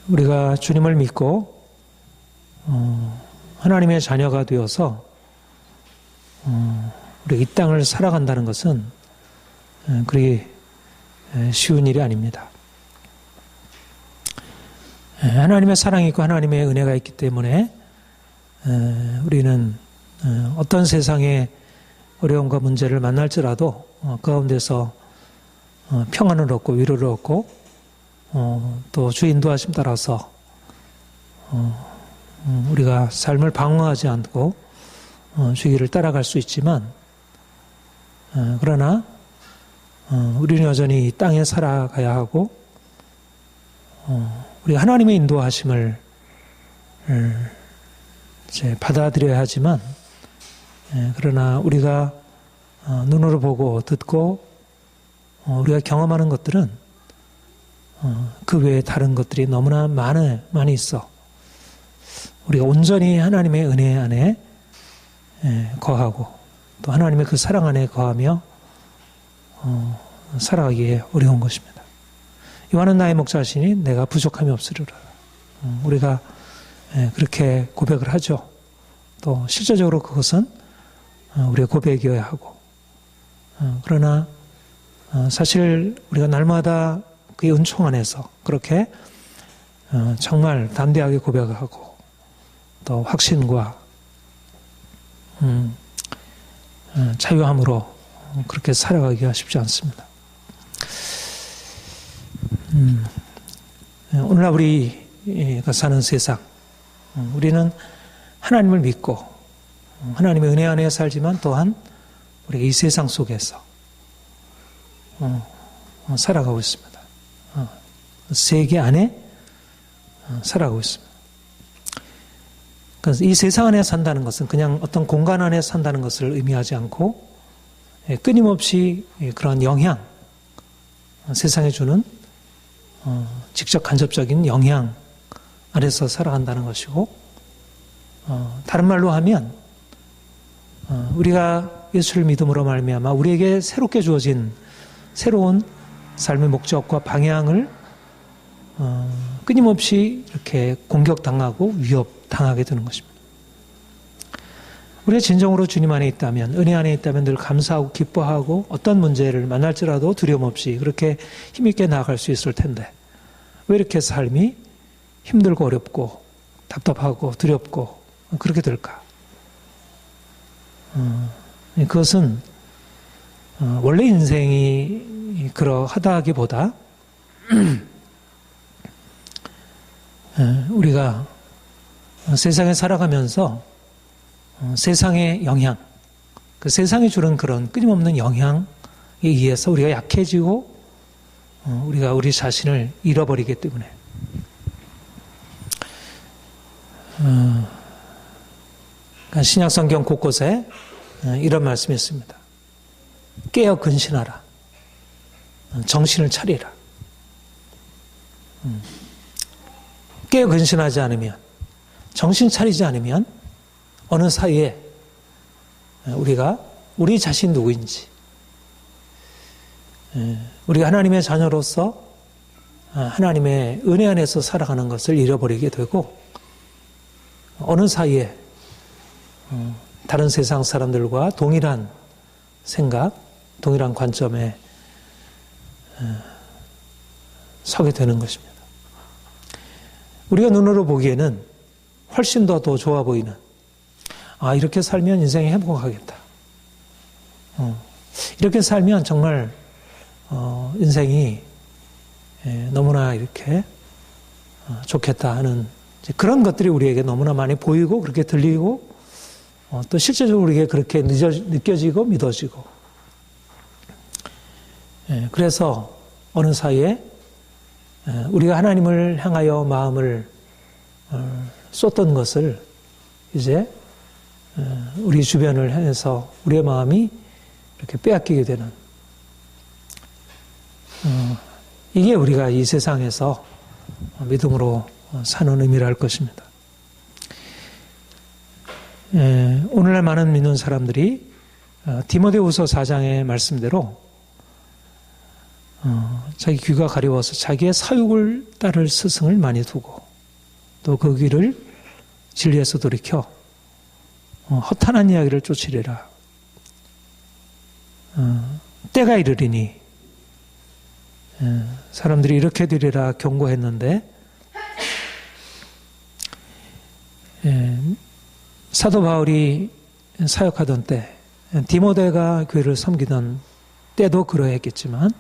우리가 주님을 믿고 하나님의 자녀가 되어서 우리 이 땅을 살아간다는 것은 그리 쉬운 일이 아닙니다. 하나님의 사랑이 있고 하나님의 은혜가 있기 때문에 우리는 어떤 세상의 어려움과 문제를 만날지라도 그 가운데서 평안을 얻고 위로를 얻고 또 주 인도하심 따라서 우리가 삶을 방황하지 않고 주 길을 따라갈 수 있지만 그러나 우리는 여전히 이 땅에 살아가야 하고 우리가 하나님의 인도하심을 이제 받아들여야 하지만 그러나 우리가 눈으로 보고 듣고 우리가 경험하는 것들은 그 외에 다른 것들이 너무나 많이 있어. 우리가 온전히 하나님의 은혜 안에 거하고 또 하나님의 그 사랑 안에 거하며 살아가기에 어려운 것입니다. 요한은 나의 목자시니 내가 부족함이 없으리라. 우리가 그렇게 고백을 하죠. 또 실제적으로 그것은 우리의 고백이어야 하고 그러나 사실 우리가 날마다 그의 은총 안에서 그렇게 정말 담대하게 고백을 하고 또 확신과 자유함으로 그렇게 살아가기가 쉽지 않습니다. 오늘날 우리가 사는 세상, 우리는 하나님을 믿고 하나님의 은혜 안에 살지만 또한 우리가 이 세상 속에서 살아가고 있습니다. 세계 안에 살아가고 있습니다. 그래서 이 세상 안에 산다는 것은 그냥 어떤 공간 안에 산다는 것을 의미하지 않고 끊임없이 그런 영향, 세상에 주는 직접 간접적인 영향 아래서 살아간다는 것이고 다른 말로 하면 우리가 예수를 믿음으로 말미암아 우리에게 새롭게 주어진 새로운 삶의 목적과 방향을 끊임없이 이렇게 공격당하고 위협당하게 되는 것입니다. 우리가 진정으로 주님 안에 있다면, 은혜 안에 있다면 늘 감사하고 기뻐하고 어떤 문제를 만날지라도 두려움 없이 그렇게 힘있게 나아갈 수 있을 텐데 왜 이렇게 삶이 힘들고 어렵고 답답하고 두렵고 그렇게 될까? 그것은 원래 인생이 그러하다기보다 우리가 세상에 살아가면서 세상의 영향, 그 세상이 주는 그런 끊임없는 영향에 의해서 우리가 약해지고 우리가 우리 자신을 잃어버리기 때문에 신약 성경 곳곳에 이런 말씀이 있습니다. 깨어 근신하라. 정신을 차리라. 깨어 근신하지 않으면, 정신 차리지 않으면 어느 사이에 우리가 우리 자신 누구인지, 우리가 하나님의 자녀로서 하나님의 은혜 안에서 살아가는 것을 잃어버리게 되고 어느 사이에 다른 세상 사람들과 동일한 생각, 동일한 관점에 서게 되는 것입니다. 우리가 눈으로 보기에는 훨씬 더 좋아 보이는 이렇게 살면 인생이 행복하겠다. 이렇게 살면 정말 인생이 너무나 이렇게 좋겠다 하는 그런 것들이 우리에게 너무나 많이 보이고 그렇게 들리고 또 실제적으로 우리에게 그렇게 느껴지고 믿어지고 그래서 어느 사이에 우리가 하나님을 향하여 마음을 쏟던 것을 이제 우리 주변을 향해서 우리의 마음이 이렇게 빼앗기게 되는 이게 우리가 이 세상에서 믿음으로 사는 의미라 할 것입니다. 오늘날 많은 믿는 사람들이 디모데후서 4장의 말씀대로 자기 귀가 가려워서 자기의 사육을 따를 스승을 많이 두고 또 그 귀를 진리에서 돌이켜 허탄한 이야기를 쫓으리라. 때가 이르리니 사람들이 이렇게 되리라 경고했는데 사도 바울이 사역하던 때 디모데가 교회를 섬기던 때도 그러했겠지만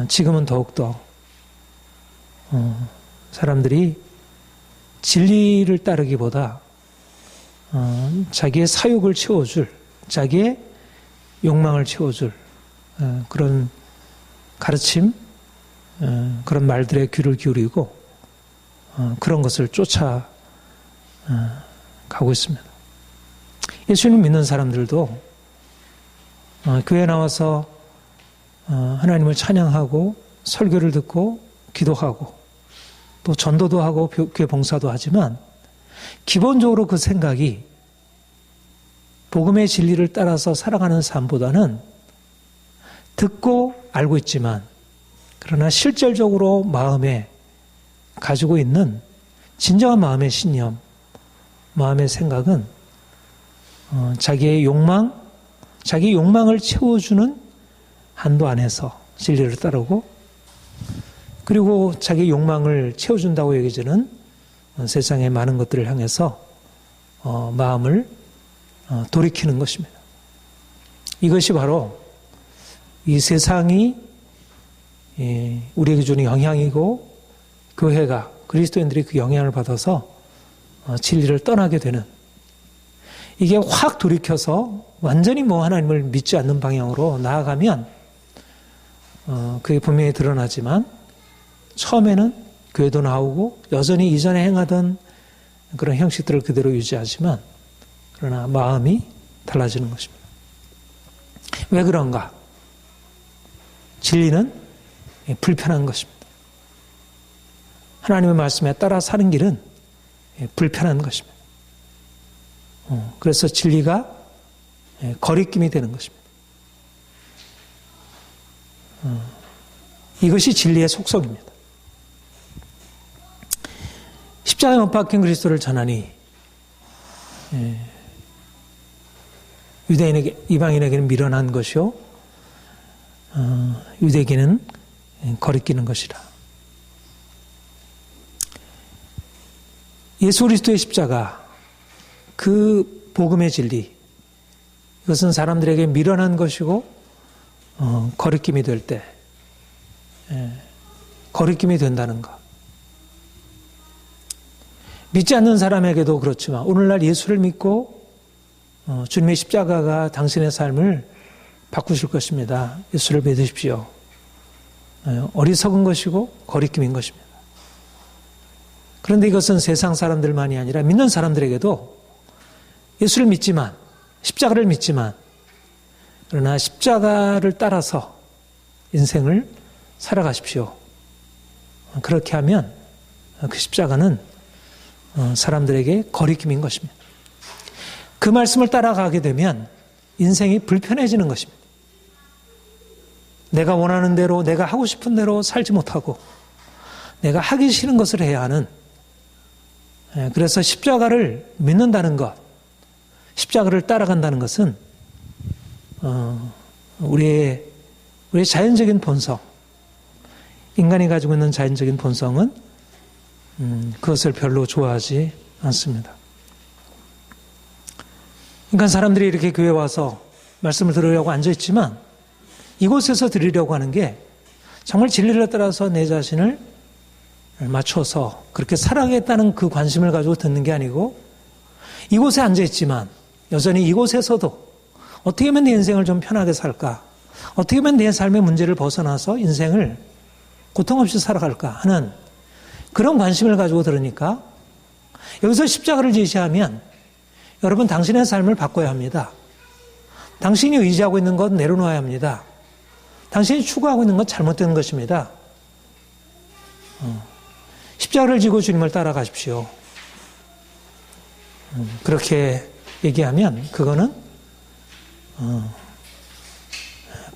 지금은 더욱더 사람들이 진리를 따르기보다 자기의 사욕을 채워줄, 자기의 욕망을 채워줄 그런 가르침, 그런 말들에 귀를 기울이고 그런 것을 쫓아 가고 있습니다. 예수님 믿는 사람들도 교회에 나와서 하나님을 찬양하고 설교를 듣고 기도하고 또 전도도 하고 교회 봉사도 하지만 기본적으로 그 생각이 복음의 진리를 따라서 살아가는 삶보다는 듣고 알고 있지만 그러나 실질적으로 마음에 가지고 있는 진정한 마음의 신념, 마음의 생각은 자기의 욕망, 자기 욕망을 채워주는 한도 안에서 진리를 따르고 그리고 자기 욕망을 채워준다고 여겨지는 세상의 많은 것들을 향해서 마음을 돌이키는 것입니다. 이것이 바로 이 세상이 우리에게 주는 영향이고 교회가 그리스도인들이 그 영향을 받아서 진리를 떠나게 되는 이게 확 돌이켜서 완전히 하나님을 믿지 않는 방향으로 나아가면 그게 분명히 드러나지만 처음에는 교회도 나오고 여전히 이전에 행하던 그런 형식들을 그대로 유지하지만 그러나 마음이 달라지는 것입니다. 왜 그런가? 진리는 불편한 것입니다. 하나님의 말씀에 따라 사는 길은 불편한 것입니다. 그래서 진리가 거리낌이 되는 것입니다. 이것이 진리의 속성입니다. 십자가에 못 박힌 그리스도를 전하니 유대인에게 이방인에게는 미련한 것이요 유대인에게는 거리끼는 것이라. 예수 그리스도의 십자가 그 복음의 진리 이것은 사람들에게 미련한 것이고 거리낌이 될 때 거리낌이 된다는 것. 믿지 않는 사람에게도 그렇지만 오늘날 예수를 믿고 주님의 십자가가 당신의 삶을 바꾸실 것입니다. 예수를 믿으십시오. 어리석은 것이고 거리낌인 것입니다. 그런데 이것은 세상 사람들만이 아니라 믿는 사람들에게도 예수를 믿지만 십자가를 믿지만 그러나 십자가를 따라서 인생을 살아가십시오. 그렇게 하면 그 십자가는 사람들에게 거리낌인 것입니다. 그 말씀을 따라가게 되면 인생이 불편해지는 것입니다. 내가 원하는 대로 내가 하고 싶은 대로 살지 못하고 내가 하기 싫은 것을 해야 하는 그래서 십자가를 믿는다는 것 십자가를 따라간다는 것은 우리의 자연적인 본성 인간이 가지고 있는 자연적인 본성은 그것을 별로 좋아하지 않습니다. 그러니까 사람들이 이렇게 교회에 와서 말씀을 들으려고 앉아있지만 이곳에서 들으려고 하는 게 정말 진리를 따라서 내 자신을 맞춰서 그렇게 살아가겠다는 그 관심을 가지고 듣는 게 아니고 이곳에 앉아있지만 여전히 이곳에서도 어떻게 하면 내 인생을 좀 편하게 살까? 어떻게 하면 내 삶의 문제를 벗어나서 인생을 고통 없이 살아갈까 하는 그런 관심을 가지고 들으니까 여기서 십자가를 제시하면 여러분 당신의 삶을 바꿔야 합니다. 당신이 의지하고 있는 것 내려놓아야 합니다. 당신이 추구하고 있는 것 잘못된 것입니다. 십자가를 지고 주님을 따라가십시오. 그렇게 얘기하면 그거는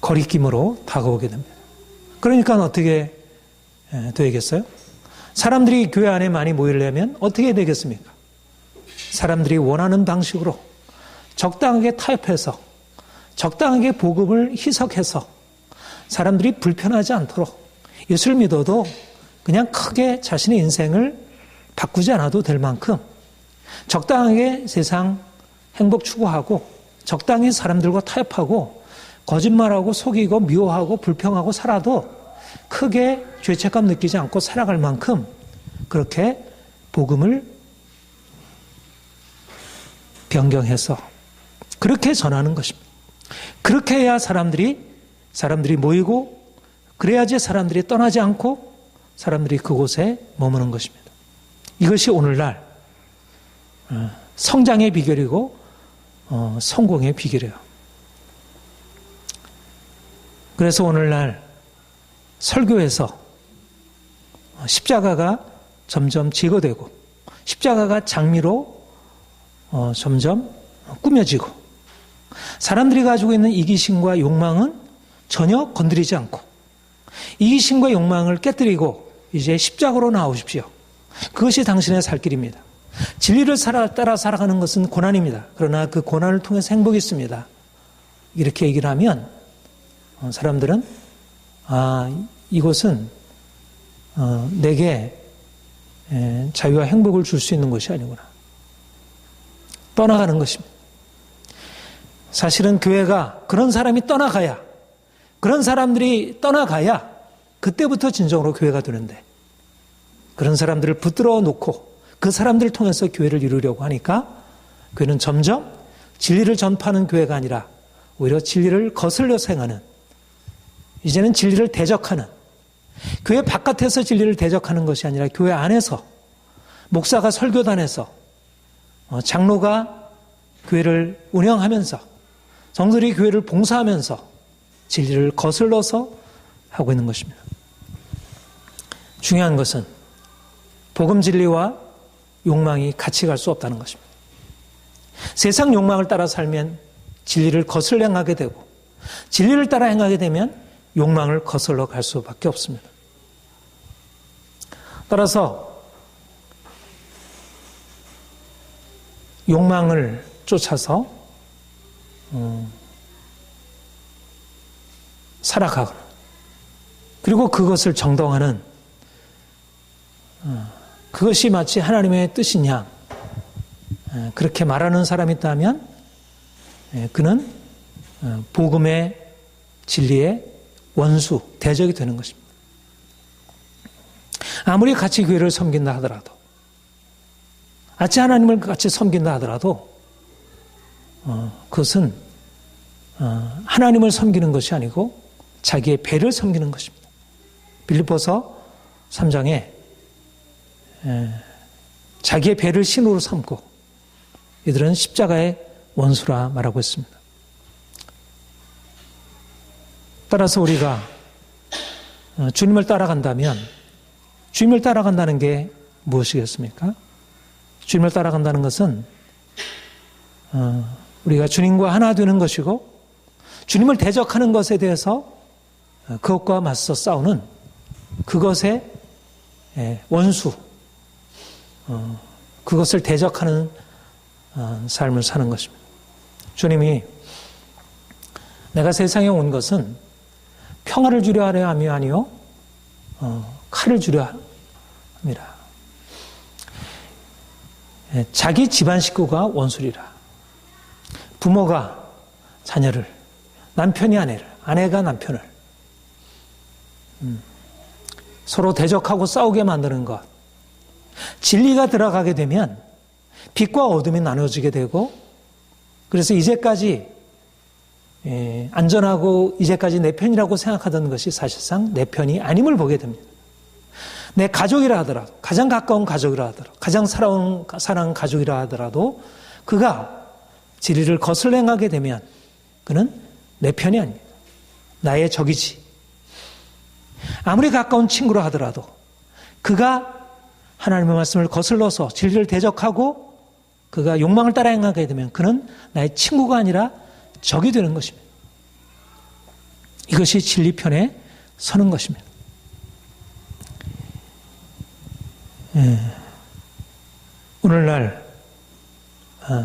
거리낌으로 다가오게 됩니다. 그러니까 어떻게 되겠어요? 사람들이 교회 안에 많이 모이려면 어떻게 되겠습니까? 사람들이 원하는 방식으로 적당하게 타협해서 적당하게 복음을 희석해서 사람들이 불편하지 않도록 예수를 믿어도 그냥 크게 자신의 인생을 바꾸지 않아도 될 만큼 적당하게 세상 행복 추구하고 적당히 사람들과 타협하고 거짓말하고 속이고 미워하고 불평하고 살아도 크게 죄책감 느끼지 않고 살아갈 만큼 그렇게 복음을 변경해서 그렇게 전하는 것입니다. 그렇게 해야 사람들이 모이고 그래야지 사람들이 떠나지 않고 사람들이 그곳에 머무는 것입니다. 이것이 오늘날 성장의 비결이고 성공의 비결이에요. 그래서 오늘날 설교에서 십자가가 점점 제거되고 십자가가 장미로 점점 꾸며지고 사람들이 가지고 있는 이기심과 욕망은 전혀 건드리지 않고 이기심과 욕망을 깨뜨리고 이제 십자가로 나오십시오. 그것이 당신의 살 길입니다. 진리를 따라 살아가는 것은 고난입니다. 그러나 그 고난을 통해서 행복이 있습니다. 이렇게 얘기를 하면 사람들은 이것은 내게 자유와 행복을 줄 수 있는 것이 아니구나. 떠나가는 것입니다. 사실은 교회가 그런 사람이 떠나가야 그런 사람들이 떠나가야 그때부터 진정으로 교회가 되는데 그런 사람들을 붙들어 놓고 그 사람들을 통해서 교회를 이루려고 하니까 교회는 점점 진리를 전파하는 교회가 아니라 오히려 진리를 거슬려서 행하는 이제는 진리를 대적하는 교회 바깥에서 진리를 대적하는 것이 아니라 교회 안에서 목사가 설교단에서 장로가 교회를 운영하면서 성도들이 교회를 봉사하면서 진리를 거슬러서 하고 있는 것입니다. 중요한 것은 복음 진리와 욕망이 같이 갈 수 없다는 것입니다. 세상 욕망을 따라 살면 진리를 거슬러 행하게 되고 진리를 따라 행하게 되면 욕망을 거슬러 갈 수밖에 없습니다. 따라서 욕망을 쫓아서 살아가거나 그리고 그것을 정당화하는 그것이 마치 하나님의 뜻이냐 그렇게 말하는 사람이 있다면 그는 복음의 진리의 원수, 대적이 되는 것입니다. 아무리 같이 교회를 섬긴다 하더라도 같이 하나님을 같이 섬긴다 하더라도 그것은 하나님을 섬기는 것이 아니고 자기의 배를 섬기는 것입니다. 빌립보서 3장에 자기의 배를 신으로 삼고 이들은 십자가의 원수라 말하고 있습니다. 따라서 우리가 주님을 따라간다면 주님을 따라간다는 게 무엇이겠습니까? 주님을 따라간다는 것은 우리가 주님과 하나 되는 것이고 주님을 대적하는 것에 대해서 그것과 맞서 싸우는 그것의 원수 그것을 대적하는 삶을 사는 것입니다. 주님이 내가 세상에 온 것은 평화를 주려 하려 함이 아니요 칼을 주려 합니다. 자기 집안 식구가 원수리라. 부모가 자녀를, 남편이 아내를, 아내가 남편을 서로 대적하고 싸우게 만드는 것. 진리가 들어가게 되면 빛과 어둠이 나눠지게 되고 그래서 이제까지 안전하고 이제까지 내 편이라고 생각하던 것이 사실상 내 편이 아님을 보게 됩니다. 내 가족이라 하더라도 가장 가까운 가족이라 하더라도 가장 사랑하는 가족이라 하더라도 그가 진리를 거슬러 행하게 되면 그는 내 편이 아닙니다. 나의 적이지. 아무리 가까운 친구라 하더라도 그가 하나님의 말씀을 거슬러서 진리를 대적하고 그가 욕망을 따라 행하게 되면 그는 나의 친구가 아니라 적이 되는 것입니다. 이것이 진리편의 서는 것입니다. 오늘날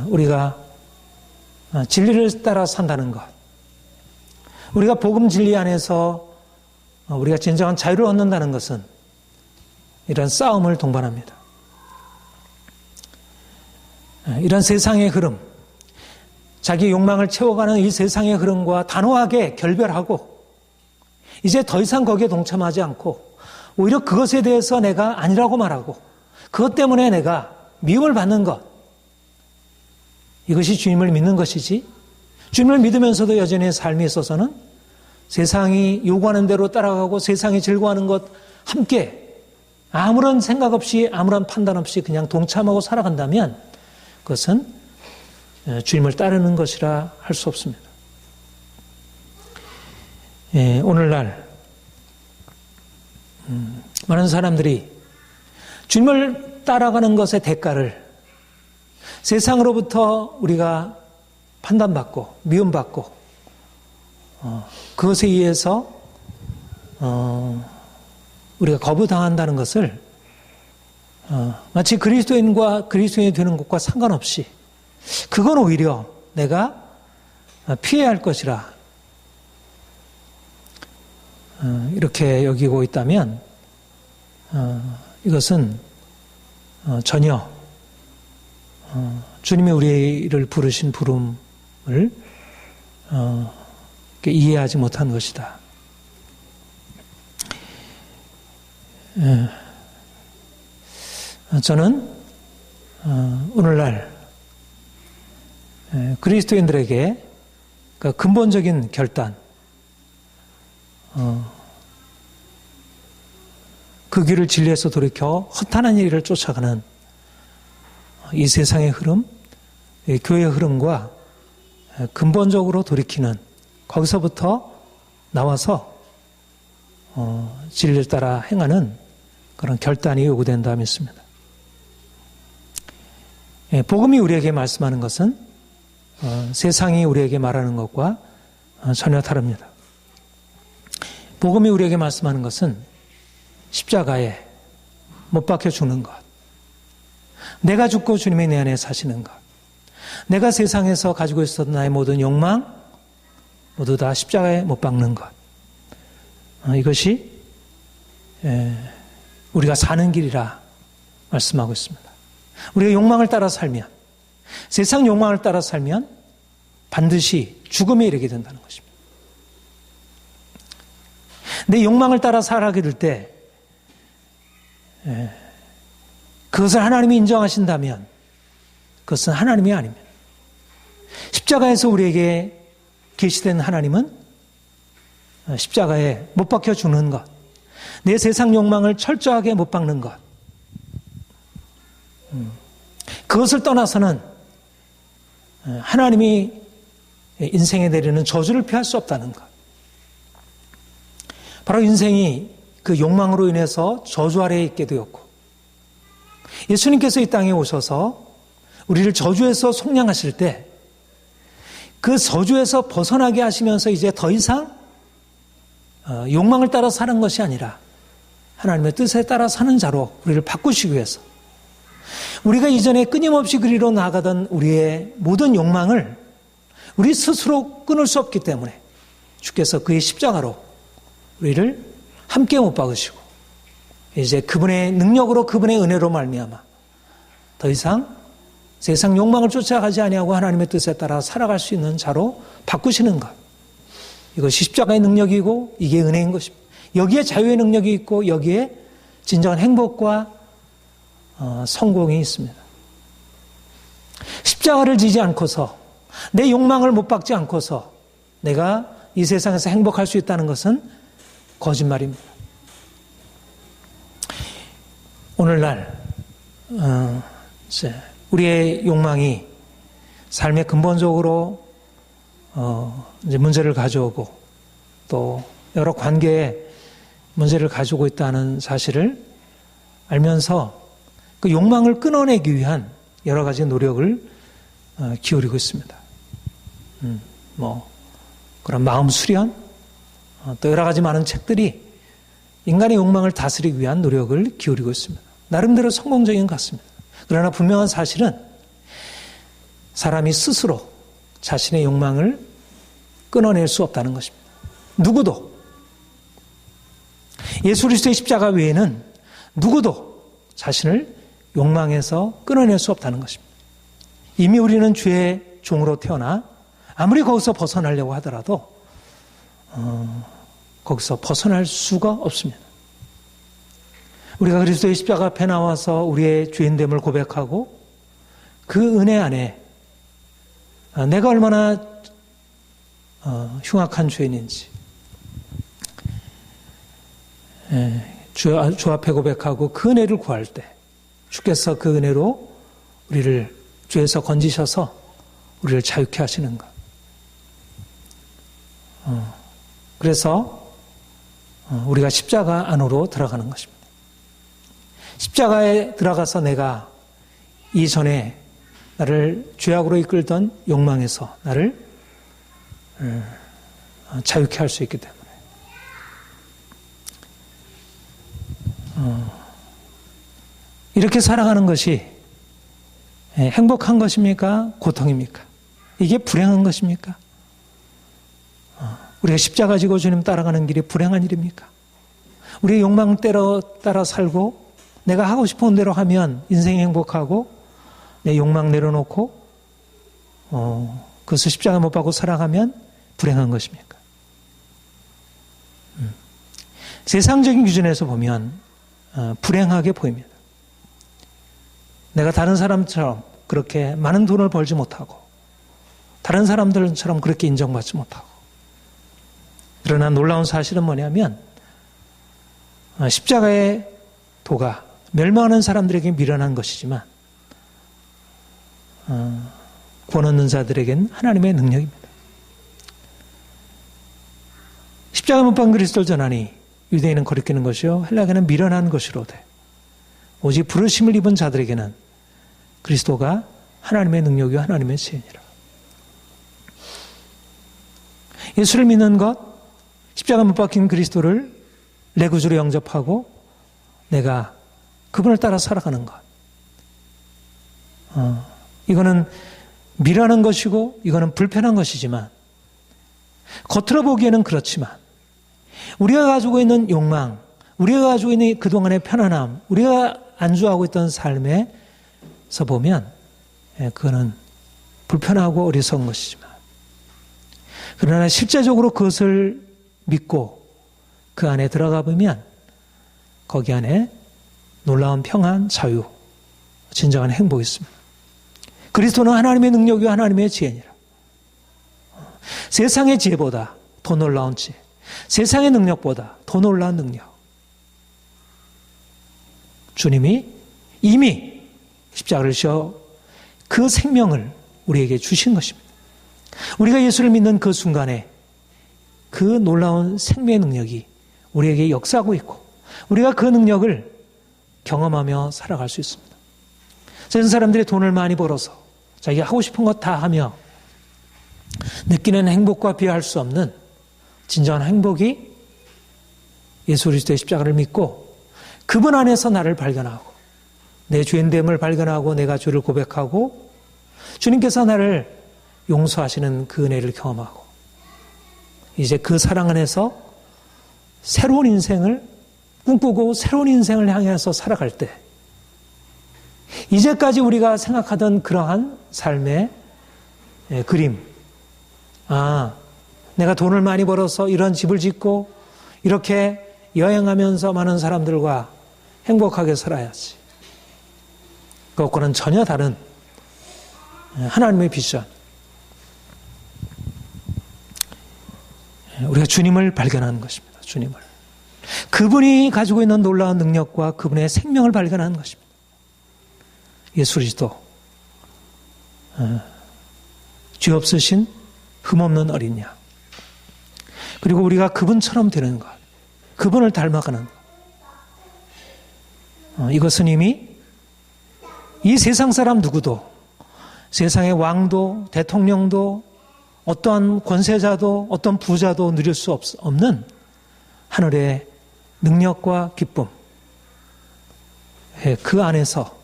우리가 진리를 따라 산다는 것, 우리가 복음 진리 안에서 우리가 진정한 자유를 얻는다는 것은 이런 싸움을 동반합니다. 이런 세상의 흐름, 자기 욕망을 채워가는 이 세상의 흐름과 단호하게 결별하고 이제 더 이상 거기에 동참하지 않고 오히려 그것에 대해서 내가 아니라고 말하고 그것 때문에 내가 미움을 받는 것, 이것이 주님을 믿는 것이지, 주님을 믿으면서도 여전히 삶에 있어서는 세상이 요구하는 대로 따라가고 세상이 즐거워하는 것 함께 아무런 생각 없이 아무런 판단 없이 그냥 동참하고 살아간다면 그것은 주님을 따르는 것이라 할 수 없습니다. 오늘날 많은 사람들이 주님을 따라가는 것의 대가를 세상으로부터 우리가 판단받고 미움받고 그것에 의해서 우리가 거부당한다는 것을 마치 그리스도인과 그리스도인이 되는 것과 상관없이 그건 오히려 내가 피해야 할 것이라 이렇게 여기고 있다면 이것은 전혀 주님이 우리를 부르신 부름을 이해하지 못한 것이다. 저는 오늘날 그리스도인들에게 그 근본적인 결단, 그 길을 진리에서 돌이켜 허탄한 일을 쫓아가는 이 세상의 흐름, 이 교회의 흐름과 근본적으로 돌이키는, 거기서부터 나와서 진리를 따라 행하는 그런 결단이 요구된다 믿습니다. 복음이 우리에게 말씀하는 것은 세상이 우리에게 말하는 것과 전혀 다릅니다. 복음이 우리에게 말씀하는 것은 십자가에 못 박혀 죽는 것, 내가 죽고 주님이 내 안에 사시는 것, 내가 세상에서 가지고 있었던 나의 모든 욕망 모두 다 십자가에 못 박는 것, 이것이 우리가 사는 길이라 말씀하고 있습니다. 우리가 욕망을 따라 살면, 세상 욕망을 따라 살면 반드시 죽음에 이르게 된다는 것입니다. 내 욕망을 따라 살아가게 될 때 그것을 하나님이 인정하신다면 그것은 하나님이 아닙니다. 십자가에서 우리에게 계시된 하나님은 십자가에 못 박혀 죽는 것, 내 세상 욕망을 철저하게 못 박는 것, 그것을 떠나서는 하나님이 인생에 내리는 저주를 피할 수 없다는 것. 바로 인생이 그 욕망으로 인해서 저주 아래에 있게 되었고, 예수님께서 이 땅에 오셔서 우리를 저주에서 속량하실 때 그 저주에서 벗어나게 하시면서 이제 더 이상 욕망을 따라 사는 것이 아니라 하나님의 뜻에 따라 사는 자로 우리를 바꾸시기 위해서, 우리가 이전에 끊임없이 그리로 나아가던 우리의 모든 욕망을 우리 스스로 끊을 수 없기 때문에 주께서 그의 십자가로 우리를 함께 못 박으시고 이제 그분의 능력으로, 그분의 은혜로 말미암아 더 이상 세상 욕망을 쫓아가지 아니하고 하나님의 뜻에 따라 살아갈 수 있는 자로 바꾸시는 것, 이것이 십자가의 능력이고 이게 은혜인 것입니다. 여기에 자유의 능력이 있고 여기에 진정한 행복과 성공이 있습니다. 십자가를 지지 않고서, 내 욕망을 못 박지 않고서 내가 이 세상에서 행복할 수 있다는 것은 거짓말입니다. 오늘날 우리의 욕망이 삶의 근본적으로 이제 문제를 가져오고 또 여러 관계에 문제를 가지고 있다는 사실을 알면서 그 욕망을 끊어내기 위한 여러 가지 노력을 기울이고 있습니다. 그런 마음 수련, 또 여러 가지 많은 책들이 인간의 욕망을 다스리기 위한 노력을 기울이고 있습니다. 나름대로 성공적인 것 같습니다. 그러나 분명한 사실은 사람이 스스로 자신의 욕망을 끊어낼 수 없다는 것입니다. 누구도 예수 그리스도의 십자가 외에는 누구도 자신을 욕망에서 끊어낼 수 없다는 것입니다. 이미 우리는 죄의 종으로 태어나 아무리 거기서 벗어나려고 하더라도 거기서 벗어날 수가 없습니다. 우리가 그리스도의 십자가 앞에 나와서 우리의 죄인됨을 고백하고 그 은혜 안에 내가 얼마나 흉악한 죄인인지 주 앞에 고백하고 그 은혜를 구할 때 주께서 그 은혜로 우리를 죄에서 건지셔서 우리를 자유케 하시는 것. 그래서 우리가 십자가 안으로 들어가는 것입니다. 십자가에 들어가서 내가 이전에 나를 죄악으로 이끌던 욕망에서 나를 자유케 할 수 있기 때문에 이렇게 살아가는 것이 행복한 것입니까? 고통입니까? 이게 불행한 것입니까? 우리가 십자가 지고 주님 따라가는 길이 불행한 일입니까? 우리의 욕망대로 따라 살고 내가 하고 싶은 대로 하면 인생이 행복하고 내 욕망 내려놓고 그것을 십자가 못 박고 살아가면 불행한 것입니까? 세상적인 기준에서 보면 불행하게 보입니다. 내가 다른 사람처럼 그렇게 많은 돈을 벌지 못하고 다른 사람들처럼 그렇게 인정받지 못하고 그러나 놀라운 사실은 뭐냐면 십자가의 도가 멸망하는 사람들에게 미련한 것이지만 구원 얻는 자들에게는 하나님의 능력입니다. 십자가 못 박은 그리스도를 전하니 유대인은 거리끼는 것이요 헬라계는 미련한 것이로되 오직 부르심을 입은 자들에게는 그리스도가 하나님의 능력이요 하나님의 지혜니라. 예수를 믿는 것, 십자가 못 박힌 그리스도를 내 구주로 영접하고 내가 그분을 따라 살아가는 것. 이거는 미련한 것이고 이거는 불편한 것이지만 겉으로 보기에는 그렇지만 우리가 가지고 있는 욕망, 우리가 가지고 있는 그동안의 편안함, 우리가 안주하고 있던 삶에서 보면 그거는 불편하고 어리석은 것이지만 그러나 실제적으로 그것을 믿고 그 안에 들어가 보면 거기 안에 놀라운 평안, 자유, 진정한 행복이 있습니다. 그리스도는 하나님의 능력이요 하나님의 지혜니라. 세상의 지혜보다 더 놀라운 지혜, 세상의 능력보다 더 놀라운 능력. 주님이 이미 십자가를 지어 그 생명을 우리에게 주신 것입니다. 우리가 예수를 믿는 그 순간에 그 놀라운 생명의 능력이 우리에게 역사하고 있고 우리가 그 능력을 경험하며 살아갈 수 있습니다. 세상 사람들이 돈을 많이 벌어서 자기가 하고 싶은 것 다 하며 느끼는 행복과 비교할 수 없는 진정한 행복이 예수 그리스도의 십자가를 믿고 그분 안에서 나를 발견하고 내 죄인됨을 발견하고 내가 죄를 고백하고 주님께서 나를 용서하시는 그 은혜를 경험하고 이제 그 사랑 안에서 새로운 인생을 꿈꾸고 새로운 인생을 향해서 살아갈 때 이제까지 우리가 생각하던 그러한 삶의 그림, 내가 돈을 많이 벌어서 이런 집을 짓고 이렇게 여행하면서 많은 사람들과 행복하게 살아야지. 그것과는 전혀 다른 하나님의 비전. 우리가 주님을 발견하는 것입니다. 주님을. 그분이 가지고 있는 놀라운 능력과 그분의 생명을 발견하는 것입니다. 예수 그리스도, 죄 없으신 흠없는 어린 양. 그리고 우리가 그분처럼 되는 것, 그분을 닮아가는 것. 이것은 이미 이 세상 사람 누구도, 세상의 왕도, 대통령도, 어떠한 권세자도 어떤 부자도 누릴 수 없는 하늘의 능력과 기쁨, 그 안에서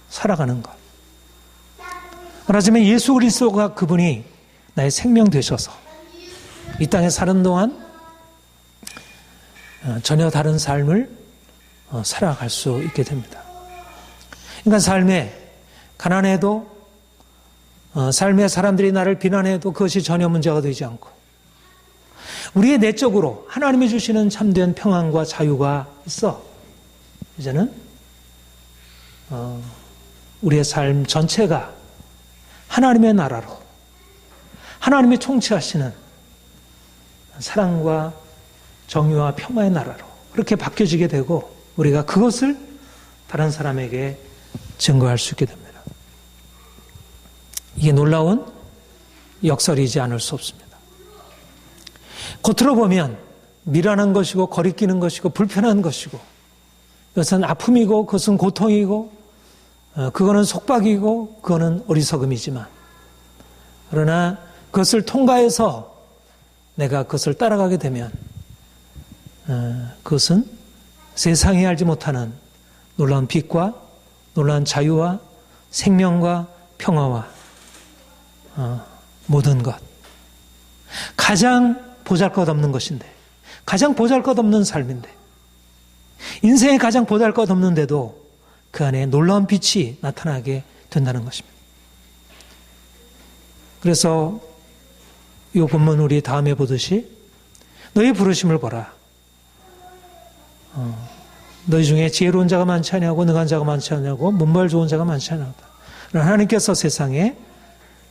살아가는 것. 말하자면 예수 그리스도가 그분이 나의 생명 되셔서 이 땅에 사는 동안 전혀 다른 삶을 살아갈 수 있게 됩니다. 그러니까 삶에 가난해도 삶의 사람들이 나를 비난해도 그것이 전혀 문제가 되지 않고 우리의 내적으로 하나님이 주시는 참된 평안과 자유가 있어 이제는 우리의 삶 전체가 하나님의 나라로 하나님이 통치하시는 사랑과 정의와 평화의 나라로 그렇게 바뀌어지게 되고 우리가 그것을 다른 사람에게 증거할 수 있게 됩니다. 이게 놀라운 역설이지 않을 수 없습니다. 겉으로 보면 미련한 것이고 거리끼는 것이고 불편한 것이고 그것은 아픔이고 그것은 고통이고 그거는 속박이고 그거는 어리석음이지만 그러나 그것을 통과해서 내가 그것을 따라가게 되면 그것은 세상이 알지 못하는 놀라운 빛과 놀라운 자유와 생명과 평화와 모든 것 가장 보잘것없는 것인데 가장 보잘것없는 삶인데 인생에 가장 보잘것없는데도 그 안에 놀라운 빛이 나타나게 된다는 것입니다. 그래서 이 본문 우리 다음에 보듯이 너희 부르심을 보라. 너희 중에 지혜로운 자가 많지 않냐고 능한 자가 많지 않냐고 문벌 좋은 자가 많지 않냐고 하나님께서 세상에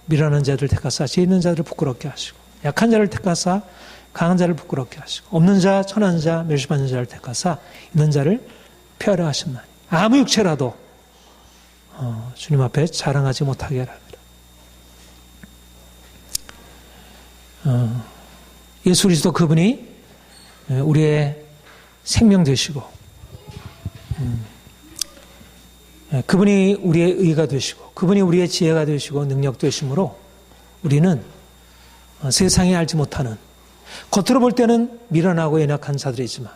미련한 자들 택하사 지혜 있는 자들을 부끄럽게 하시고 약한 자를 택하사 강한 자를 부끄럽게 하시고 없는 자 천한 자 멸시받는 자를 택하사 있는 자를 폐하려 하셨나니 아무 육체라도 주님 앞에 자랑하지 못하게 하라. 예수 그리스도 그분이 우리의 생명 되시고 그분이 우리의 의가 되시고 그분이 우리의 지혜가 되시고 능력 되심으로 우리는 세상이 알지 못하는 겉으로 볼 때는 미련하고 연약한 자들이지만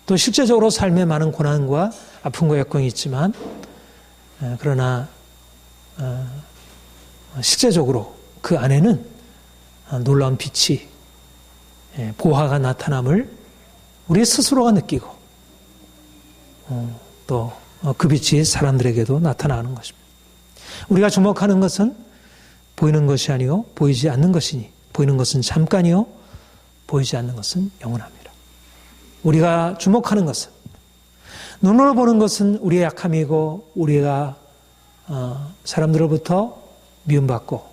또 실제적으로 삶에 많은 고난과 아픔과 역경이 있지만 그러나 실제적으로 그 안에는 놀라운 빛이 보화가 나타남을 우리 스스로가 느끼고 또 그 빛이 사람들에게도 나타나는 것입니다. 우리가 주목하는 것은 보이는 것이 아니요 보이지 않는 것이니 보이는 것은 잠깐이요 보이지 않는 것은 영원합니다. 우리가 주목하는 것은 눈으로 보는 것은 우리의 약함이고 우리가 사람들로부터 미움받고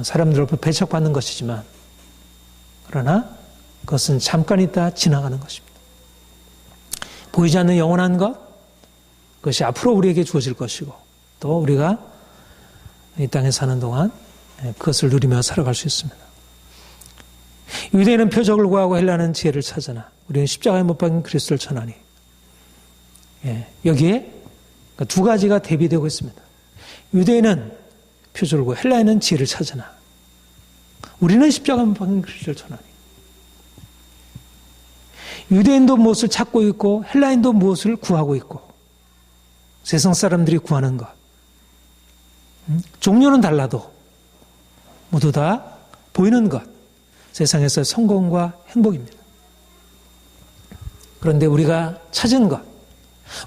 사람들로부터 배척받는 것이지만 그러나 그것은 잠깐 있다 지나가는 것입니다. 보이지 않는 영원한 것 그것이 앞으로 우리에게 주어질 것이고 또 우리가 이 땅에 사는 동안 그것을 누리며 살아갈 수 있습니다. 유대인은 표적을 구하고 헬라는 지혜를 찾으나 우리는 십자가에 못 박힌 그리스도를 전하니 여기에 두 가지가 대비되고 있습니다. 유대인은 표적을 구하고 헬라인은 지혜를 찾으나 우리는 십자가에 못 박힌 그리스도를 전하니 유대인도 무엇을 찾고 있고 헬라인도 무엇을 구하고 있고 세상 사람들이 구하는 것 종류는 달라도 모두 다 보이는 것 세상에서의 성공과 행복입니다. 그런데 우리가 찾은 것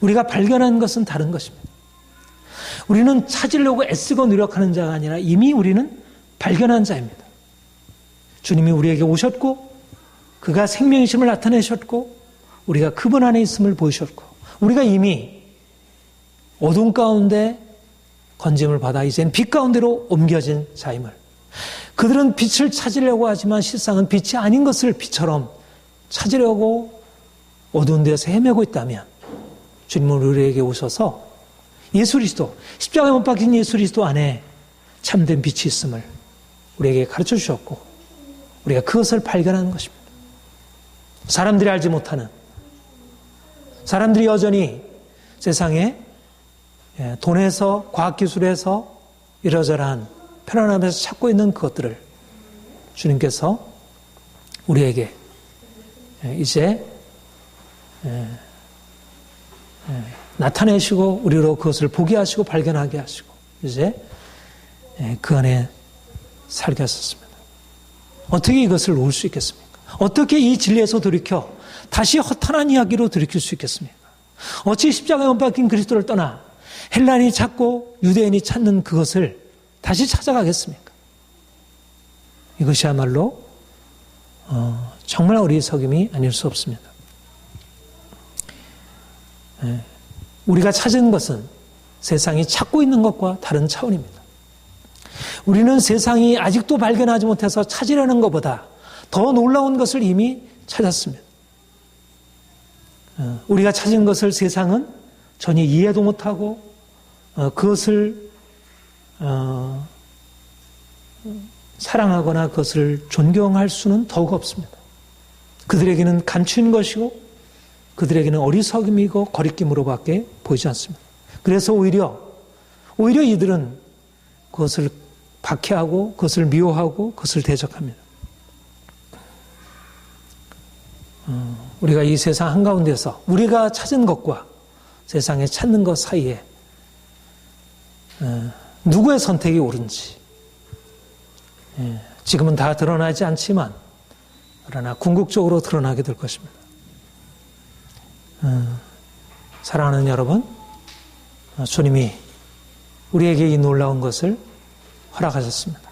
우리가 발견한 것은 다른 것입니다. 우리는 찾으려고 애쓰고 노력하는 자가 아니라 이미 우리는 발견한 자입니다. 주님이 우리에게 오셨고 그가 생명이심을 나타내셨고 우리가 그분 안에 있음을 보이셨고 우리가 이미 어둠 가운데 건짐을 받아 이젠 빛 가운데로 옮겨진 자임을 그들은 빛을 찾으려고 하지만 실상은 빛이 아닌 것을 빛처럼 찾으려고 어두운 데서 헤매고 있다면 주님은 우리에게 오셔서 예수 그리스도 십자가에 못 박힌 예수 그리스도 안에 참된 빛이 있음을 우리에게 가르쳐 주셨고 우리가 그것을 발견하는 것입니다. 사람들이 알지 못하는 사람들이 여전히 세상에 돈에서 과학기술에서 이러저러한 편안함에서 찾고 있는 그것들을 주님께서 우리에게 이제 나타내시고 우리로 그것을 보게 하시고 발견하게 하시고 이제 그 안에 살게 하셨습니다. 어떻게 이것을 놓을 수 있겠습니까? 어떻게 이 진리에서 돌이켜 다시 허탄한 이야기로 돌이킬 수 있겠습니까? 어찌 십자가에 못 박힌 그리스도를 떠나 헬라인이 찾고 유대인이 찾는 그것을 다시 찾아가겠습니까? 이것이야말로 정말 어리석음이 아닐 수 없습니다. 우리가 찾은 것은 세상이 찾고 있는 것과 다른 차원입니다. 우리는 세상이 아직도 발견하지 못해서 찾으려는 것보다 더 놀라운 것을 이미 찾았습니다. 우리가 찾은 것을 세상은 전혀 이해도 못하고 그것을 사랑하거나 그것을 존경할 수는 더욱 없습니다. 그들에게는 감추인 것이고 그들에게는 어리석음이고 거리낌으로밖에 보이지 않습니다. 그래서 오히려 이들은 그것을 박해하고 그것을 미워하고 그것을 대적합니다. 우리가 이 세상 한가운데서 우리가 찾은 것과 세상에 찾는 것 사이에 누구의 선택이 옳은지 지금은 다 드러나지 않지만 그러나 궁극적으로 드러나게 될 것입니다. 사랑하는 여러분, 주님이 우리에게 이 놀라운 것을 허락하셨습니다.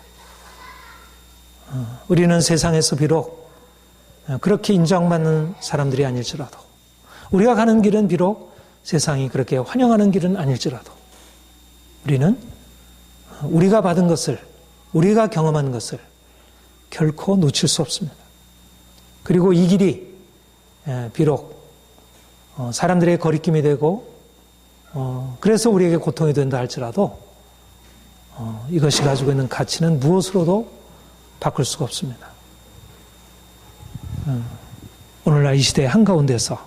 우리는 세상에서 비록 그렇게 인정받는 사람들이 아닐지라도 우리가 가는 길은 비록 세상이 그렇게 환영하는 길은 아닐지라도 우리는 우리가 받은 것을 우리가 경험한 것을 결코 놓칠 수 없습니다. 그리고 이 길이 비록 사람들의 거리낌이 되고 그래서 우리에게 고통이 된다 할지라도 이것이 가지고 있는 가치는 무엇으로도 바꿀 수가 없습니다. 오늘날 이 시대의 한가운데서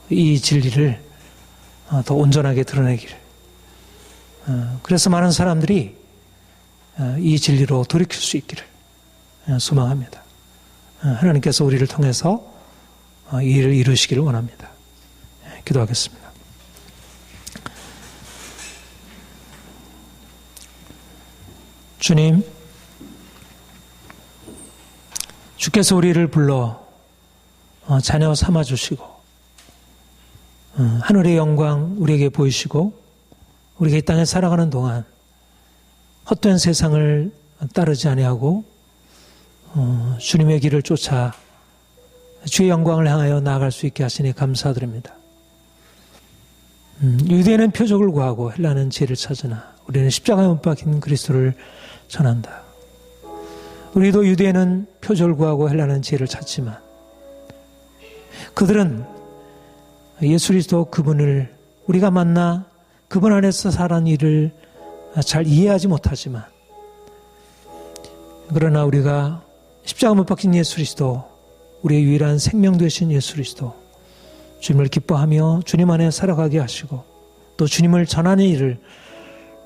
이 진리를 더 온전하게 드러내기를 그래서 많은 사람들이 이 진리로 돌이킬 수 있기를 소망합니다. 하나님께서 우리를 통해서 이 일을 이루시기를 원합니다. 기도하겠습니다. 주님, 주께서 우리를 불러 자녀 삼아주시고 하늘의 영광 우리에게 보이시고 우리가 이 땅에 살아가는 동안 헛된 세상을 따르지 아니하고 주님의 길을 쫓아 주의 영광을 향하여 나아갈 수 있게 하시니 감사드립니다. 유대인은 표적을 구하고 헬라는 지혜를 찾으나 우리는 십자가에 못 박힌 그리스도를 전한다. 우리도 유대인은 표적을 구하고 헬라는 지혜를 찾지만 그들은 예수 그리스도 그분을 우리가 만나 그분 안에서 살아가는 일을 잘 이해하지 못하지만 그러나 우리가 십자가 못 박힌 예수 그리스도 우리의 유일한 생명 되신 예수 그리스도 주님을 기뻐하며 주님 안에 살아가게 하시고 또 주님을 전하는 일을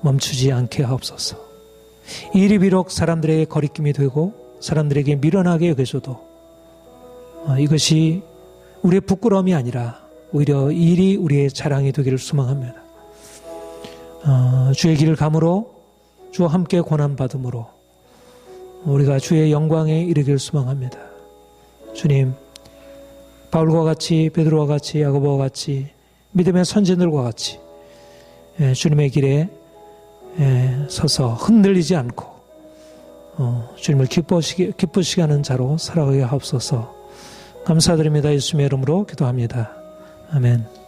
멈추지 않게 하옵소서. 이 일이 비록 사람들에게 거리낌이 되고 사람들에게 미련하게 여겨져도 이것이 우리의 부끄러움이 아니라 오히려 이 일이 우리의 자랑이 되기를 소망합니다. 주의 길을 감으로 주와 함께 고난받음으로 우리가 주의 영광에 이르기를 소망합니다. 주님, 바울과 같이 베드로와 같이 야고보와 같이 믿음의 선진들과 같이 주님의 길에 서서 흔들리지 않고 주님을 기쁘시게 하는 자로 살아가게 하옵소서. 감사드립니다. 예수님의 이름으로 기도합니다. 아멘.